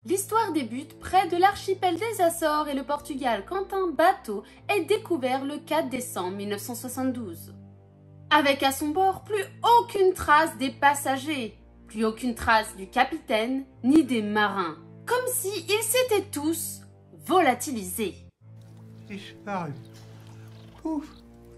L'histoire débute près de l'archipel des Açores et le Portugal quand un bateau est découvert le 4 décembre 1972. Avec à son bord plus aucune trace des passagers, plus aucune trace du capitaine ni des marins, comme si ils s'étaient tous volatilisés. Disparu. Ouf.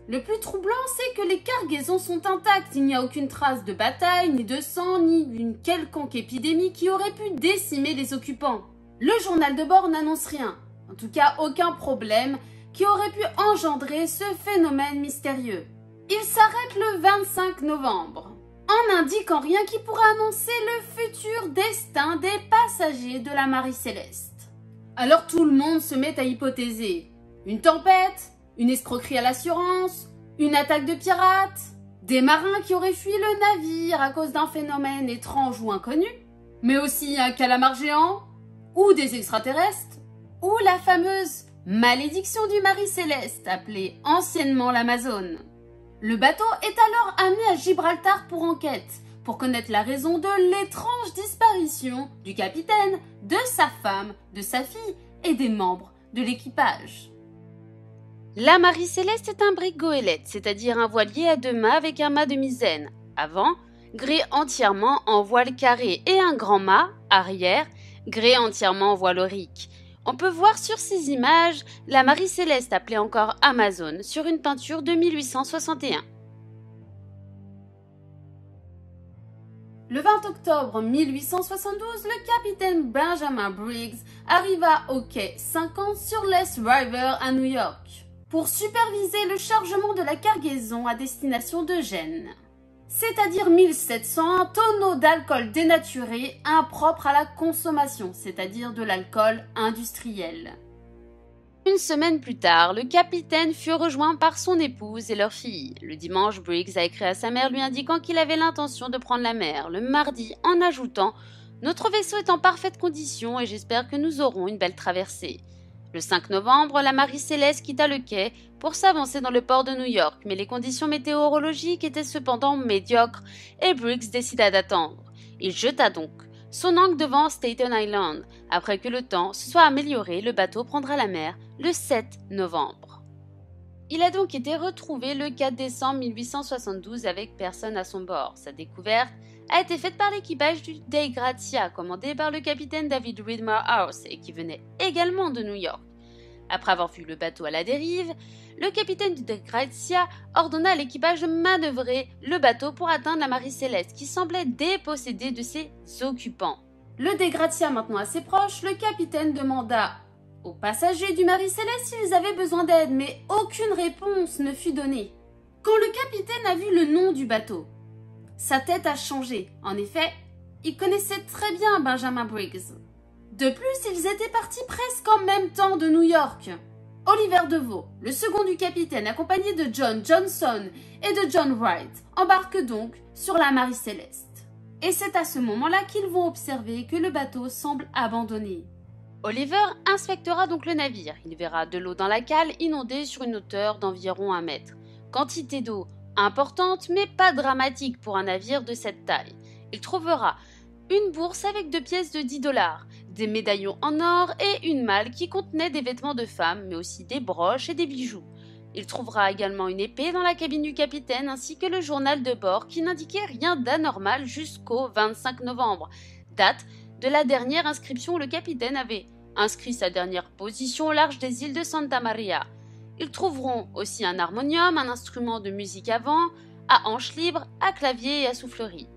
Le plus troublant, c'est que les cargaisons sont intactes. Il n'y a aucune trace de bataille, ni de sang, ni d'une quelconque épidémie qui aurait pu décimer les occupants. Le journal de bord n'annonce rien, en tout cas aucun problème qui aurait pu engendrer ce phénomène mystérieux. Il s'arrête le 25 novembre, en n'indiquant rien qui pourrait annoncer le futur destin des passagers de la Marie Céleste. Alors tout le monde se met à hypothéser. Une tempête ? Une escroquerie à l'assurance, une attaque de pirates, des marins qui auraient fui le navire à cause d'un phénomène étrange ou inconnu, mais aussi un calamar géant, ou des extraterrestres, ou la fameuse malédiction du Marie Céleste appelée anciennement l'Amazone. Le bateau est alors amené à Gibraltar pour enquête, pour connaître la raison de l'étrange disparition du capitaine, de sa femme, de sa fille et des membres de l'équipage. La Marie Céleste est un brick goélette, c'est-à-dire un voilier à deux mâts avec un mât de misaine, avant, gréé entièrement en voile carré, et un grand mât, arrière, gréé entièrement en voile aurique. On peut voir sur ces images la Marie Céleste, appelée encore Amazone, sur une peinture de 1861. Le 20 octobre 1872, le capitaine Benjamin Briggs arriva au quai 50 sur l'East River à New York pour superviser le chargement de la cargaison à destination de Gênes, c'est-à-dire 1700 tonneaux d'alcool dénaturé impropre à la consommation, c'est-à-dire de l'alcool industriel. Une semaine plus tard, le capitaine fut rejoint par son épouse et leur fille. Le dimanche, Briggs a écrit à sa mère lui indiquant qu'il avait l'intention de prendre la mer. Le mardi, en ajoutant « Notre vaisseau est en parfaite condition et j'espère que nous aurons une belle traversée ». Le 5 novembre, la Marie Céleste quitta le quai pour s'avancer dans le port de New York, mais les conditions météorologiques étaient cependant médiocres et Briggs décida d'attendre. Il jeta donc son ancre devant Staten Island. Après que le temps se soit amélioré, le bateau prendra la mer le 7 novembre. Il a donc été retrouvé le 4 décembre 1872 avec personne à son bord. Sa découverte a été faite par l'équipage du Dei Gratia, commandé par le capitaine David Widmer House et qui venait également de New York. Après avoir vu le bateau à la dérive, le capitaine du Dei Gratia ordonna à l'équipage de manœuvrer le bateau pour atteindre la Marie Céleste, qui semblait dépossédée de ses occupants. Le Dei Gratia maintenant assez proche, le capitaine demanda aux passagers du Marie Céleste s'ils avaient besoin d'aide, mais aucune réponse ne fut donnée. Quand le capitaine a vu le nom du bateau, sa tête a changé. En effet, il connaissait très bien Benjamin Briggs. De plus, ils étaient partis presque en même temps de New York. Oliver Deveau, le second du capitaine, accompagné de John Johnson et de John Wright, embarquent donc sur la Marie Céleste. Et c'est à ce moment-là qu'ils vont observer que le bateau semble abandonné. Oliver inspectera donc le navire. Il verra de l'eau dans la cale inondée sur une hauteur d'environ 1 mètre. Quantité d'eau importante mais pas dramatique pour un navire de cette taille. Il trouvera une bourse avec 2 pièces de 10 $, des médaillons en or et une malle qui contenait des vêtements de femme mais aussi des broches et des bijoux. Il trouvera également une épée dans la cabine du capitaine ainsi que le journal de bord qui n'indiquait rien d'anormal jusqu'au 25 novembre, date de la dernière inscription où le capitaine avait inscrit sa dernière position au large des îles de Santa Maria. Ils trouveront aussi un harmonium, un instrument de musique à vent, à hanche libre, à clavier et à soufflerie.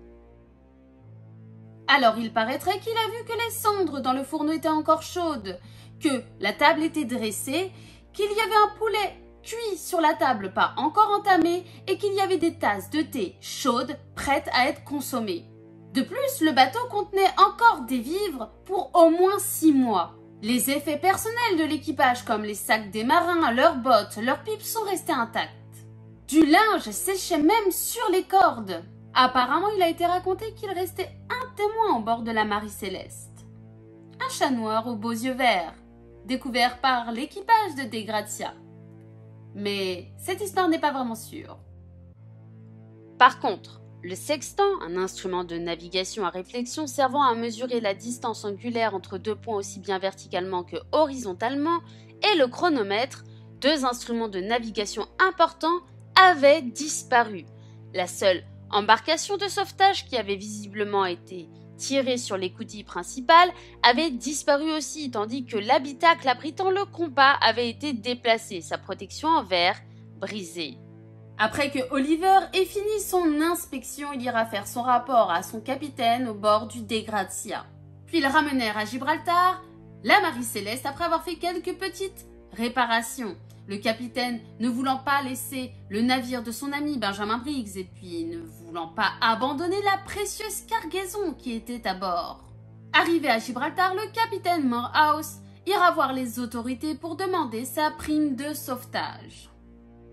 Alors il paraîtrait qu'il a vu que les cendres dans le fourneau étaient encore chaudes, que la table était dressée, qu'il y avait un poulet cuit sur la table pas encore entamé et qu'il y avait des tasses de thé chaudes prêtes à être consommées. De plus, le bateau contenait encore des vivres pour au moins 6 mois. Les effets personnels de l'équipage comme les sacs des marins, leurs bottes, leurs pipes sont restés intacts. Du linge séchait même sur les cordes. Apparemment, il a été raconté qu'il restait un témoin en bord de la Marie Céleste. Un chat noir aux beaux yeux verts, découvert par l'équipage de Dei Gratia. Mais cette histoire n'est pas vraiment sûre. Par contre, Le sextant, un instrument de navigation à réflexion servant à mesurer la distance angulaire entre deux points aussi bien verticalement que horizontalement, et le chronomètre, deux instruments de navigation importants, avaient disparu. La seule embarcation de sauvetage qui avait visiblement été tirée sur l'écoutille principale avait disparu aussi, tandis que l'habitacle abritant le compas avait été déplacé, sa protection en verre brisée. Après que Oliver ait fini son inspection, il ira faire son rapport à son capitaine au bord du Dei Gratia. Puis ils ramenèrent à Gibraltar la Marie Céleste après avoir fait quelques petites réparations. Le capitaine ne voulant pas laisser le navire de son ami Benjamin Briggs et puis ne voulant pas abandonner la précieuse cargaison qui était à bord. Arrivé à Gibraltar, le capitaine Morehouse ira voir les autorités pour demander sa prime de sauvetage.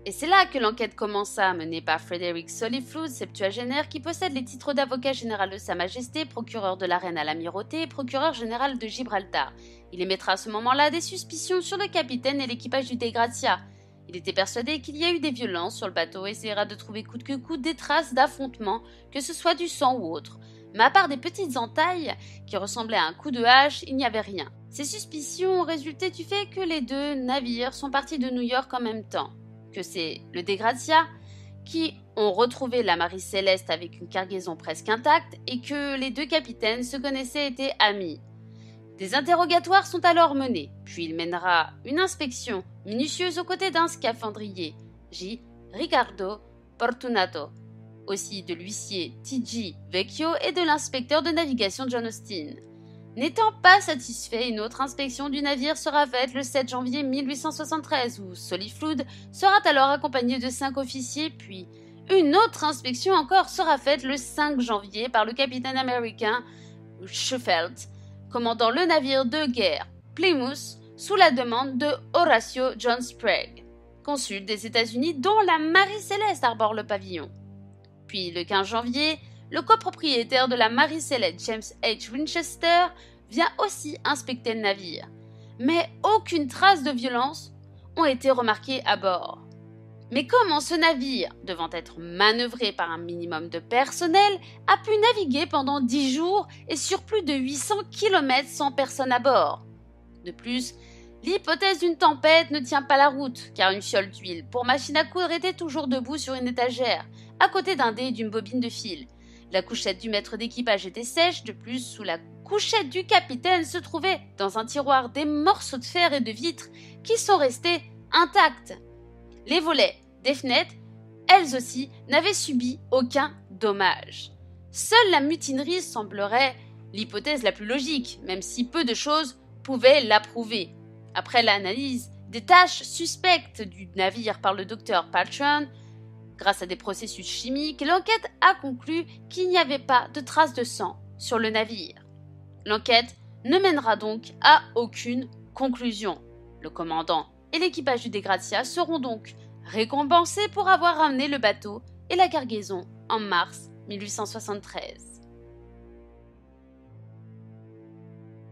Et c'est là que l'enquête commença, menée par Frederick Soliflud, septuagénaire, qui possède les titres d'avocat général de Sa Majesté, procureur de la Reine à l'Amirauté et procureur général de Gibraltar. Il émettra à ce moment-là des suspicions sur le capitaine et l'équipage du Dei Gratia. Il était persuadé qu'il y a eu des violences sur le bateau et essaiera de trouver coûte que coûte des traces d'affrontement, que ce soit du sang ou autre. Mais à part des petites entailles qui ressemblaient à un coup de hache, il n'y avait rien. Ces suspicions résultaient du fait que les deux navires sont partis de New York en même temps. Que c'est le Dei Gratia qui ont retrouvé la Marie Céleste avec une cargaison presque intacte et que les deux capitaines se connaissaient et étaient amis. Des interrogatoires sont alors menés, puis il mènera une inspection minutieuse aux côtés d'un scaphandrier, J. Riccardo Portunato, aussi de l'huissier T.G. Vecchio et de l'inspecteur de navigation John Austin. N'étant pas satisfait, une autre inspection du navire sera faite le 7 janvier 1873, où Soliflud sera alors accompagné de 5 officiers, puis une autre inspection encore sera faite le 5 janvier par le capitaine américain Schofield, commandant le navire de guerre Plymouth sous la demande de Horatio John Sprague, consul des États-Unis dont la Marie Céleste arbore le pavillon. Puis le 15 janvier, le copropriétaire de la Marie Céleste, James H. Winchester, vient aussi inspecter le navire. Mais aucune trace de violence n'a été remarquée à bord. Mais comment ce navire, devant être manœuvré par un minimum de personnel, a pu naviguer pendant 10 jours et sur plus de 800 km sans personne à bord? De plus, l'hypothèse d'une tempête ne tient pas la route, car une fiole d'huile pour machine à coudre était toujours debout sur une étagère, à côté d'un dé et d'une bobine de fil. La couchette du maître d'équipage était sèche, de plus, sous la couchette du capitaine se trouvaient, dans un tiroir, des morceaux de fer et de vitres qui sont restés intacts. Les volets des fenêtres, elles aussi, n'avaient subi aucun dommage. Seule la mutinerie semblerait l'hypothèse la plus logique, même si peu de choses pouvaient l'approuver. Après l'analyse des tâches suspectes du navire par le docteur Patron, grâce à des processus chimiques, l'enquête a conclu qu'il n'y avait pas de traces de sang sur le navire. L'enquête ne mènera donc à aucune conclusion. Le commandant et l'équipage du Dei Gratia seront donc récompensés pour avoir ramené le bateau et la cargaison en mars 1873.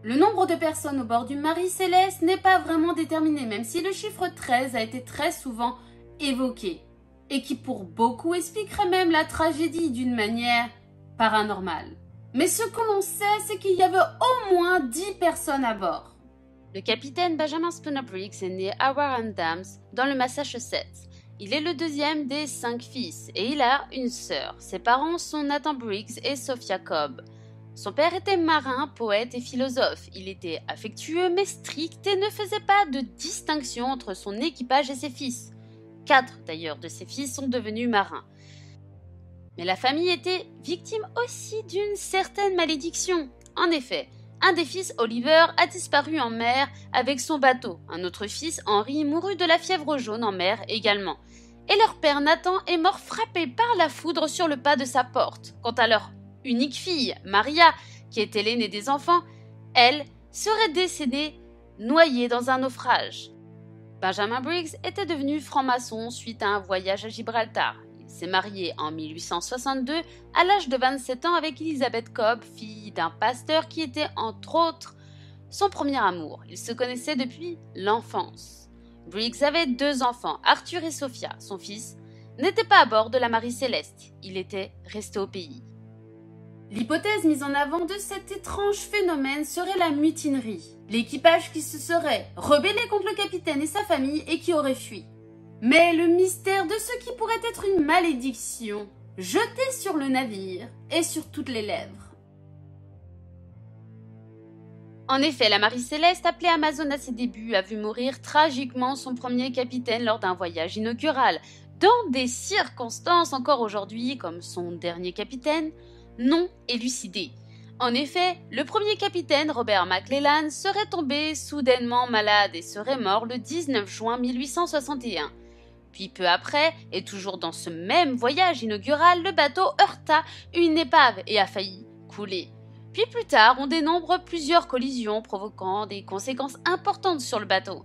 Le nombre de personnes au bord du Marie Céleste n'est pas vraiment déterminé, même si le chiffre 13 a été très souvent évoqué, et qui pour beaucoup expliquerait même la tragédie d'une manière paranormale. Mais ce que l'on sait, c'est qu'il y avait au moins 10 personnes à bord. Le capitaine Benjamin Spooner Briggs est né à Warren Dams, dans le Massachusetts. Il est le deuxième des 5 fils, et il a une sœur. Ses parents sont Nathan Briggs et Sophia Cobb. Son père était marin, poète et philosophe. Il était affectueux mais strict et ne faisait pas de distinction entre son équipage et ses fils. 4 d'ailleurs de ses fils sont devenus marins. Mais la famille était victime aussi d'une certaine malédiction. En effet, un des fils, Oliver, a disparu en mer avec son bateau. Un autre fils, Henry, mourut de la fièvre jaune en mer également. Et leur père Nathan est mort frappé par la foudre sur le pas de sa porte. Quant à leur unique fille, Maria, qui était l'aînée des enfants, elle serait décédée noyée dans un naufrage. Benjamin Briggs était devenu franc-maçon suite à un voyage à Gibraltar. Il s'est marié en 1862 à l'âge de 27 ans avec Elizabeth Cobb, fille d'un pasteur qui était entre autres son premier amour. Ils se connaissaient depuis l'enfance. Briggs avait 2 enfants, Arthur et Sophia. Son fils n'était pas à bord de la Marie Céleste, il était resté au pays. L'hypothèse mise en avant de cet étrange phénomène serait la mutinerie, l'équipage qui se serait rebellé contre le capitaine et sa famille et qui aurait fui. Mais le mystère de ce qui pourrait être une malédiction jetée sur le navire est sur toutes les lèvres. En effet, la Marie Céleste, appelée Amazon à ses débuts, a vu mourir tragiquement son premier capitaine lors d'un voyage inaugural, dans des circonstances encore aujourd'hui, comme son dernier capitaine, non élucidées. En effet, le premier capitaine, Robert McClellan, serait tombé soudainement malade et serait mort le 19 juin 1861. Puis peu après, et toujours dans ce même voyage inaugural, le bateau heurta une épave et a failli couler. Puis plus tard, on dénombre plusieurs collisions provoquant des conséquences importantes sur le bateau.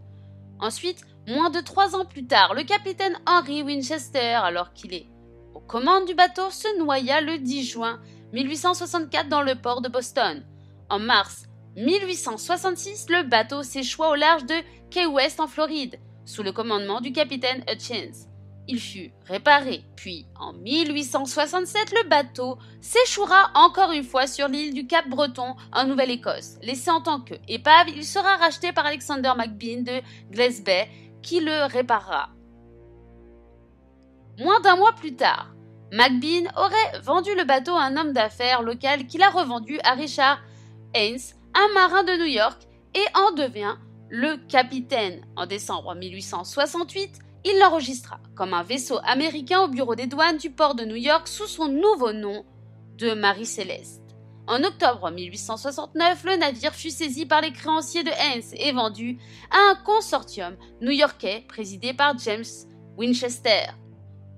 Ensuite, moins de 3 ans plus tard, le capitaine Henry Winchester, alors qu'il est aux commandes du bateau, se noya le 10 juin 1864 dans le port de Boston. En mars 1866, le bateau s'échoua au large de Key West en Floride, sous le commandement du capitaine Hutchins. Il fut réparé, puis en 1867, le bateau s'échouera encore une fois sur l'île du Cap-Breton en Nouvelle-Écosse. Laissé en tant qu'épave, il sera racheté par Alexander McBean de Glace Bay, qui le réparera. Moins d'un mois plus tard, McBean aurait vendu le bateau à un homme d'affaires local qui l'a revendu à Richard Haynes, un marin de New York, et en devient le capitaine. En décembre 1868, il l'enregistra comme un vaisseau américain au bureau des douanes du port de New York sous son nouveau nom de Marie Céleste. En octobre 1869, le navire fut saisi par les créanciers de Haynes et vendu à un consortium new-yorkais présidé par James Winchester.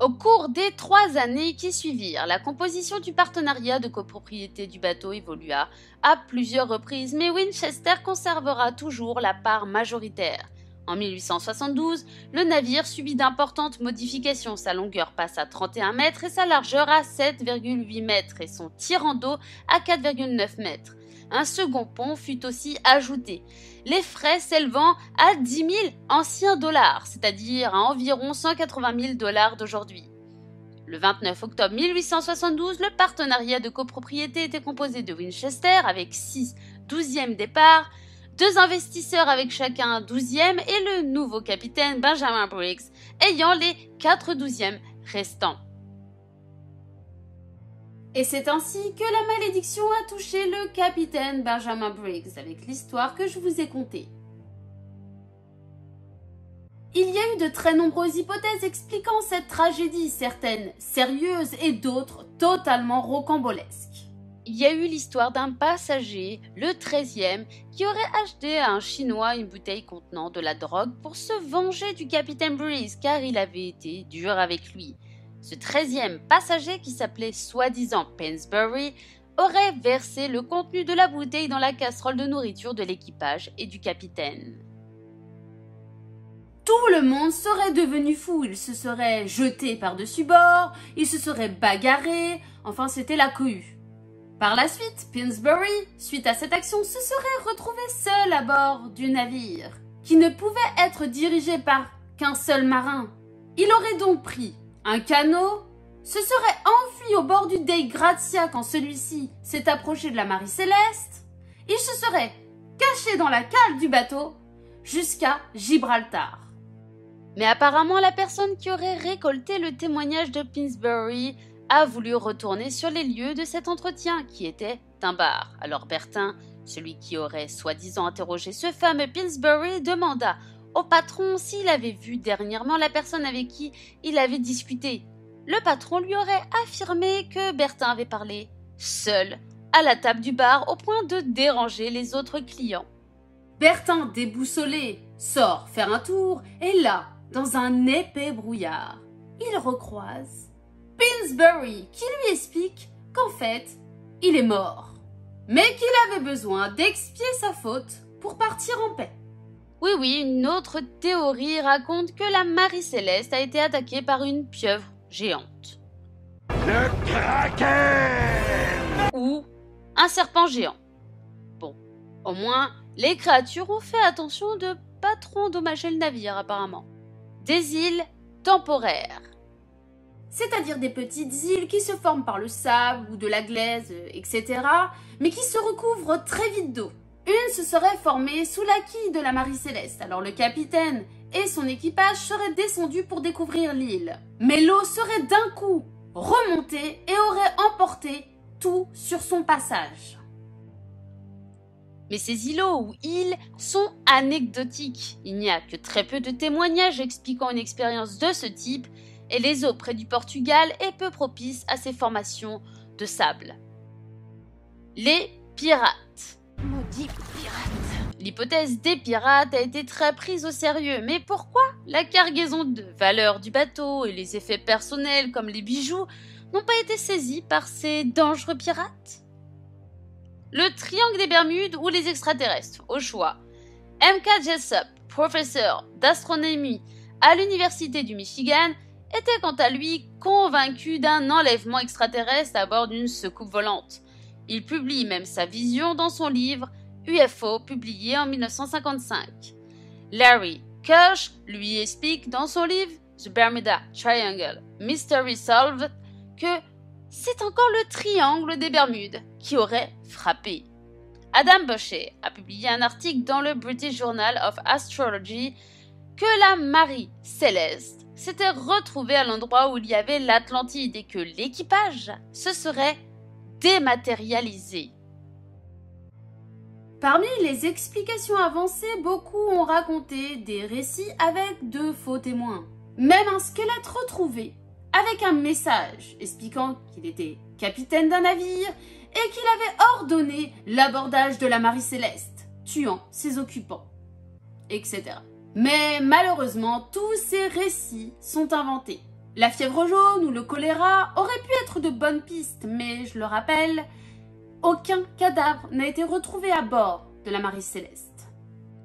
Au cours des 3 années qui suivirent, la composition du partenariat de copropriété du bateau évolua à plusieurs reprises, mais Winchester conservera toujours la part majoritaire. En 1872, le navire subit d'importantes modifications. Sa longueur passe à 31 mètres et sa largeur à 7,8 mètres et son tirant d'eau à 4,9 mètres. Un second pont fut aussi ajouté, les frais s'élevant à 10 000 anciens dollars, c'est-à-dire à environ 180 000 dollars d'aujourd'hui. Le 29 octobre 1872, le partenariat de copropriété était composé de Winchester avec 6 douzièmes départs, 2 investisseurs avec chacun un 12e et le nouveau capitaine Benjamin Briggs ayant les 4 douzièmes restants. Et c'est ainsi que la malédiction a touché le capitaine Benjamin Briggs avec l'histoire que je vous ai contée. Il y a eu de très nombreuses hypothèses expliquant cette tragédie, certaines sérieuses et d'autres totalement rocambolesques. Il y a eu l'histoire d'un passager, le 13e, qui aurait acheté à un Chinois une bouteille contenant de la drogue pour se venger du capitaine Briggs car il avait été dur avec lui. Ce 13e passager, qui s'appelait soi-disant Painsbury, aurait versé le contenu de la bouteille dans la casserole de nourriture de l'équipage et du capitaine. Tout le monde serait devenu fou, il se serait jeté par-dessus bord, il se serait bagarré, enfin c'était la cohue. Par la suite, Painsbury, suite à cette action, se serait retrouvé seul à bord du navire, qui ne pouvait être dirigé par qu'un seul marin. Il aurait donc pris un canot, se serait enfui au bord du Dei Gratia quand celui-ci s'est approché de la Marie Céleste. Il se serait caché dans la cale du bateau jusqu'à Gibraltar. Mais apparemment, la personne qui aurait récolté le témoignage de Painsbury a voulu retourner sur les lieux de cet entretien, qui était un bar. Alors Bertin, celui qui aurait soi-disant interrogé ce fameux Painsbury, demanda au patron s'il avait vu dernièrement la personne avec qui il avait discuté. Le patron lui aurait affirmé que Bertin avait parlé seul à la table du bar au point de déranger les autres clients. Bertin, déboussolé, sort faire un tour et là, dans un épais brouillard, il recroise Painsbury qui lui explique qu'en fait, il est mort, mais qu'il avait besoin d'expier sa faute pour partir en paix. Oui, une autre théorie raconte que la Marie Céleste a été attaquée par une pieuvre géante. Le Kraken! Ou un serpent géant. Bon, au moins, les créatures ont fait attention de pas trop endommager le navire apparemment. Des îles temporaires. c'est-à-dire des petites îles qui se forment par le sable ou de la glaise, etc., mais qui se recouvrent très vite d'eau. Une se serait formée sous la quille de la Marie Céleste, alors le capitaine et son équipage seraient descendus pour découvrir l'île. Mais l'eau serait d'un coup remontée et aurait emporté tout sur son passage. Mais ces îlots ou îles sont anecdotiques. Il n'y a que très peu de témoignages expliquant une expérience de ce type et les eaux près du Portugal est peu propice à ces formations de sable. Les pirates. Maudits pirates. L'hypothèse des pirates a été très prise au sérieux, mais pourquoi la cargaison de valeur du bateau et les effets personnels comme les bijoux n'ont pas été saisis par ces dangereux pirates? Le triangle des Bermudes ou les extraterrestres, au choix. M.K. Jessup, professeur d'astronomie à l'université du Michigan, était quant à lui convaincu d'un enlèvement extraterrestre à bord d'une soucoupe volante. Il publie même sa vision dans son livre UFO publié en 1955. Larry Kirsch lui explique dans son livre The Bermuda Triangle Mystery Solved que c'est encore le triangle des Bermudes qui aurait frappé. Adam Boucher a publié un article dans le British Journal of Astrology que la Marie Céleste s'était retrouvée à l'endroit où il y avait l'Atlantide et que l'équipage se serait dématérialisé. Parmi les explications avancées, beaucoup ont raconté des récits avec de faux témoins. Même un squelette retrouvé avec un message expliquant qu'il était capitaine d'un navire et qu'il avait ordonné l'abordage de la Marie Céleste, tuant ses occupants, etc. Mais malheureusement, tous ces récits sont inventés. La fièvre jaune ou le choléra auraient pu être de bonnes pistes, mais je le rappelle, aucun cadavre n'a été retrouvé à bord de la Marie Céleste.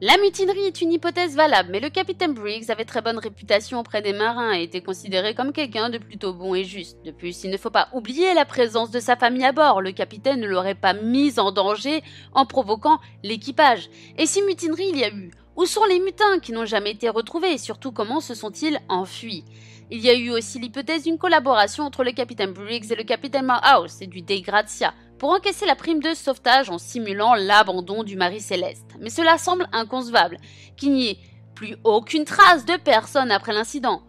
La mutinerie est une hypothèse valable, mais le capitaine Briggs avait très bonne réputation auprès des marins et était considéré comme quelqu'un de plutôt bon et juste. De plus, il ne faut pas oublier la présence de sa famille à bord. Le capitaine ne l'aurait pas mis en danger en provoquant l'équipage. Et si mutinerie il y a eu, où sont les mutins qui n'ont jamais été retrouvés et surtout comment se sont-ils enfuis? Il y a eu aussi l'hypothèse d'une collaboration entre le capitaine Briggs et le capitaine Morehouse et du Dei Gratia pour encaisser la prime de sauvetage en simulant l'abandon du Marie Céleste. Mais cela semble inconcevable, qu'il n'y ait plus aucune trace de personne après l'incident.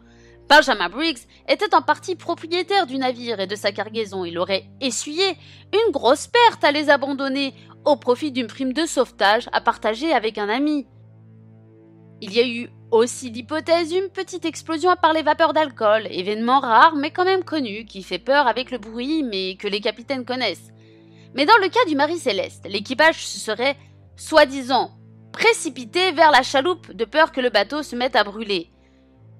Benjamin Briggs était en partie propriétaire du navire et de sa cargaison. Il aurait essuyé une grosse perte à les abandonner au profit d'une prime de sauvetage à partager avec un ami. Il y a eu aussi l'hypothèse d'une petite explosion par les vapeurs d'alcool, événement rare mais quand même connu, qui fait peur avec le bruit mais que les capitaines connaissent. Mais dans le cas du Marie Céleste, l'équipage se serait, soi-disant, précipité vers la chaloupe de peur que le bateau se mette à brûler.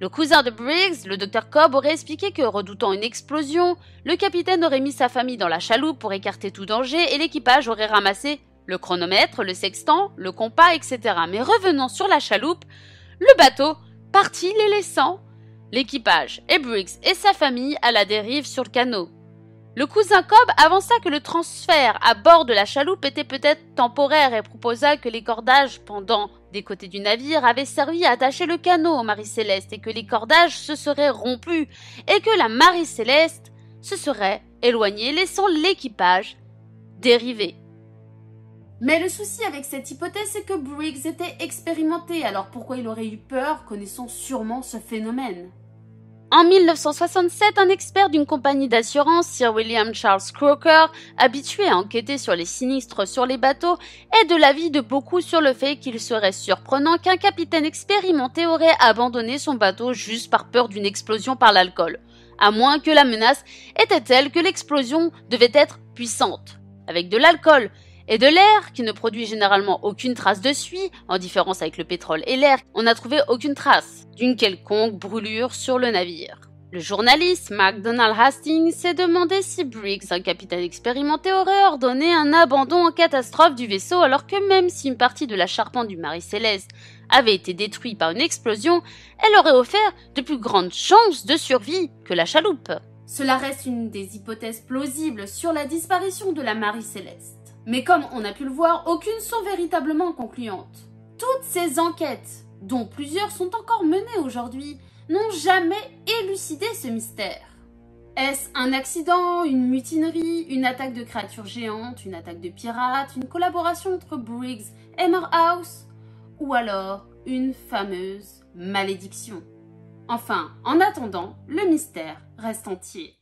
Le cousin de Briggs, le docteur Cobb, aurait expliqué que, redoutant une explosion, le capitaine aurait mis sa famille dans la chaloupe pour écarter tout danger et l'équipage aurait ramassé le chronomètre, le sextant, le compas, etc. Mais revenant sur la chaloupe, le bateau partit les laissant, l'équipage et Briggs et sa famille à la dérive sur le canot. Le cousin Cobb avança que le transfert à bord de la chaloupe était peut-être temporaire et proposa que les cordages pendant des côtés du navire avaient servi à attacher le canot au Marie Céleste et que les cordages se seraient rompus et que la Marie Céleste se serait éloignée, laissant l'équipage dériver. Mais le souci avec cette hypothèse, c'est que Briggs était expérimenté, alors pourquoi il aurait eu peur, connaissant sûrement ce phénomène? En 1967, un expert d'une compagnie d'assurance, Sir William Charles Croker, habitué à enquêter sur les sinistres sur les bateaux, est de l'avis de beaucoup sur le fait qu'il serait surprenant qu'un capitaine expérimenté aurait abandonné son bateau juste par peur d'une explosion par l'alcool, à moins que la menace était telle que l'explosion devait être puissante. Avec de l'alcool et de l'air, qui ne produit généralement aucune trace de suie, en différence avec le pétrole et l'air, on n'a trouvé aucune trace d'une quelconque brûlure sur le navire. Le journaliste MacDonald Hastings s'est demandé si Briggs, un capitaine expérimenté, aurait ordonné un abandon en catastrophe du vaisseau, alors que même si une partie de la charpente du Marie Céleste avait été détruite par une explosion, elle aurait offert de plus grandes chances de survie que la chaloupe. Cela reste une des hypothèses plausibles sur la disparition de la Marie Céleste. Mais comme on a pu le voir, aucunes sont véritablement concluantes. Toutes ces enquêtes, dont plusieurs sont encore menées aujourd'hui, n'ont jamais élucidé ce mystère. Est-ce un accident, une mutinerie, une attaque de créatures géantes, une attaque de pirates, une collaboration entre Briggs et Morehouse? Ou alors une fameuse malédiction? Enfin, en attendant, le mystère reste entier.